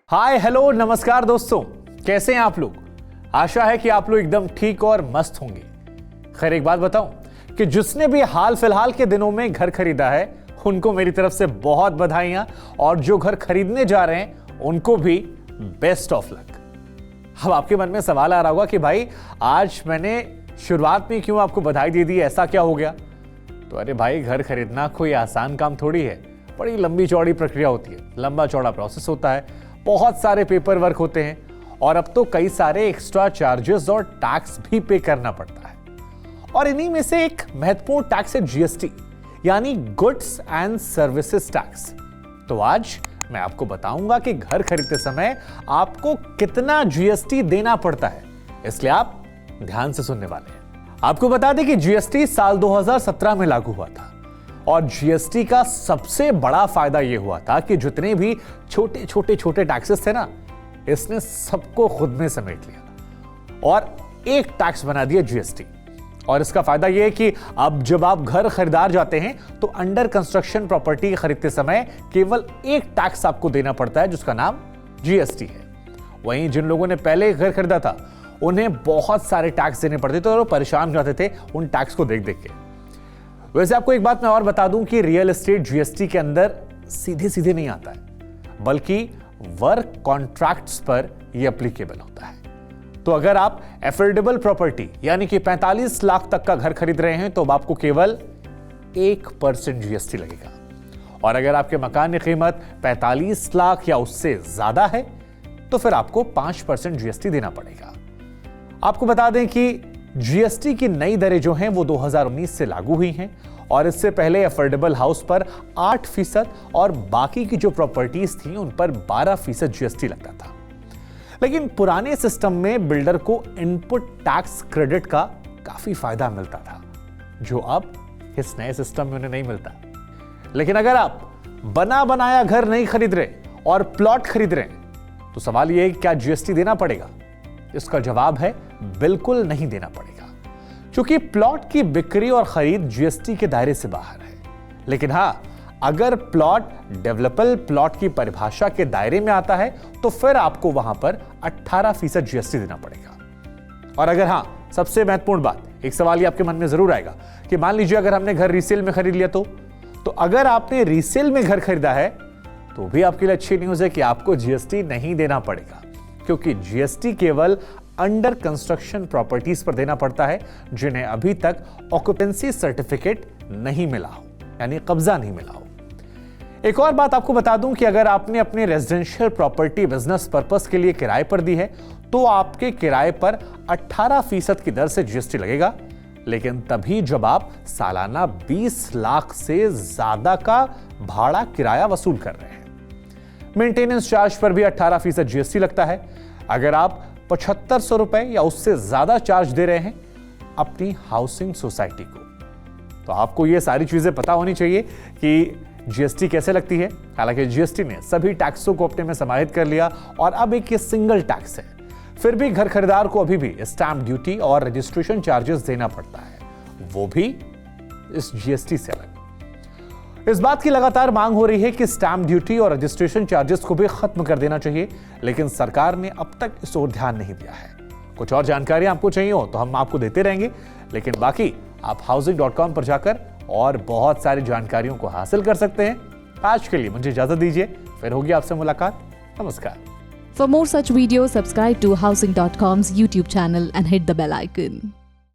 Hi hello नमस्कार दोस्तों, कैसे हैं आप लोग। आशा है कि आप लोग एकदम ठीक और मस्त होंगे। खैर एक बात बताऊं कि जिसने भी हाल फिलहाल के दिनों में घर खरीदा है उनको मेरी तरफ से बहुत बधाइयां, और जो घर खरीदने जा रहे हैं उनको भी बेस्ट ऑफ लक। अब आपके मन में सवाल आ रहा होगा कि भाई आज मैंने शुरुआत में क्यों आपको बधाई दे दी, ऐसा क्या हो गया। तो अरे भाई, घर खरीदना कोई आसान काम थोड़ी है, बड़ी लंबी चौड़ी प्रक्रिया होती है, लंबा चौड़ा प्रोसेस होता है, बहुत सारे पेपर वर्क होते हैं, और अब तो कई सारे एक्स्ट्रा चार्जेस और टैक्स भी पे करना पड़ता है। और इन्हीं में से एक महत्वपूर्ण टैक्स है जीएसटी, यानी गुड्स एंड सर्विसेज टैक्स। तो आज मैं आपको बताऊंगा कि घर खरीदते समय आपको कितना जीएसटी देना पड़ता है, इसलिए आप ध्यान से सुनने वाले हैं। आपको बता दें कि जीएसटी साल 2017 में लागू हुआ था, और जीएसटी का सबसे बड़ा फायदा यह हुआ था कि जितने भी छोटे टैक्सेस थे ना, इसने सबको खुद में समेट लिया और एक टैक्स बना दिया जीएसटी। और इसका फायदा यह है कि अब जब आप घर खरीदार जाते हैं तो अंडर कंस्ट्रक्शन प्रॉपर्टी खरीदते समय केवल एक टैक्स आपको देना पड़ता है, जिसका नाम जीएसटी है। वहीं जिन लोगों ने पहले घर खरीदा था उन्हें बहुत सारे टैक्स देने पड़ते थे और वो परेशान हो जाते थे उन टैक्स को देख देख के। वैसे आपको एक बात मैं और बता दूं कि रियल एस्टेट जीएसटी के अंदर सीधे सीधे नहीं आता है, बल्कि वर्क कॉन्ट्रैक्ट्स पर यह एप्लीकेबल होता है। तो अगर आप एफोर्डेबल प्रॉपर्टी यानी कि 45 लाख तक का घर खरीद रहे हैं तो आपको केवल 1% जीएसटी लगेगा, और अगर आपके मकान की कीमत 45 लाख या उससे ज्यादा है तो फिर आपको 5% जीएसटी देना पड़ेगा। आपको बता दें कि जीएसटी की नई दरें जो हैं वो 2019 से लागू हुई हैं, और इससे पहले अफोर्डेबल हाउस पर 8% और बाकी की जो प्रॉपर्टीज थी उन पर 12% जीएसटी लगता था। लेकिन पुराने सिस्टम में बिल्डर को इनपुट टैक्स क्रेडिट का काफी फायदा मिलता था, जो अब इस नए सिस्टम में उन्हें नहीं मिलता। लेकिन अगर आप बना बनाया घर नहीं खरीद रहे और प्लॉट खरीद रहे हैं तो सवाल यह है कि क्या जीएसटी देना पड़ेगा। इसका जवाब है बिल्कुल नहीं देना पड़ेगा, क्योंकि प्लॉट की बिक्री और खरीद जीएसटी के दायरे से बाहर है। लेकिन हां, अगर प्लॉट डेवलपेबल प्लॉट की परिभाषा के दायरे में आता है तो फिर आपको वहां पर 18% जीएसटी देना पड़ेगा। और अगर हां, सबसे महत्वपूर्ण बात, एक सवाल ये आपके मन में जरूर आएगा कि मान लीजिए अगर हमने घर रीसेल में खरीद लिया तो अगर आपने रीसेल में घर खरीदा है तो भी आपके लिए अच्छी न्यूज है कि आपको जीएसटी नहीं देना पड़ेगा, क्योंकि जीएसटी केवल अंडर कंस्ट्रक्शन प्रॉपर्टीज पर देना पड़ता है जिन्हें अभी तक ऑक्यूपेंसी सर्टिफिकेट नहीं मिला हो, यानी कब्जा नहीं मिला हो। एक और बात आपको बता दूं कि अगर आपने अपने रेजिडेंशियल प्रॉपर्टी बिजनेस पर्पस के लिए किराए पर दी है तो आपके किराए पर 18% की दर से जीएसटी लगेगा, लेकिन तभी जब आप सालाना 20 लाख से ज्यादा का भाड़ा किराया वसूल कर रहे हैं। मेंटेनेंस चार्ज पर भी 18% जीएसटी लगता है। अगर आप 7500 रुपए या उससे ज्यादा चार्ज दे रहे हैं अपनी हाउसिंग सोसाइटी को, तो आपको यह सारी चीजें पता होनी चाहिए कि जीएसटी कैसे लगती है। हालांकि जीएसटी ने सभी टैक्सों को अपने में समाहित कर लिया और अब एक ये सिंगल टैक्स है, फिर भी घर खरीदार को अभी भी स्टैंप ड्यूटी और रजिस्ट्रेशन चार्जेस देना पड़ता है, वो भी इस जीएसटी से अलग। इस बात की लगातार मांग हो रही है कि स्टैंप ड्यूटी और रजिस्ट्रेशन चार्जेस को भी खत्म कर देना चाहिए, लेकिन सरकार ने अब तक इस ओर ध्यान नहीं दिया है। कुछ और जानकारी आपको चाहिए हो तो हम आपको देते रहेंगे, लेकिन बाकी आप housing.com पर जाकर और बहुत सारी जानकारियों को हासिल कर सकते हैं। आज के लिए मुझे इजाजत दीजिए, फिर होगी आपसे मुलाकात। नमस्कार। For more such videos, subscribe to housing.com's YouTube channel and hit the bell icon.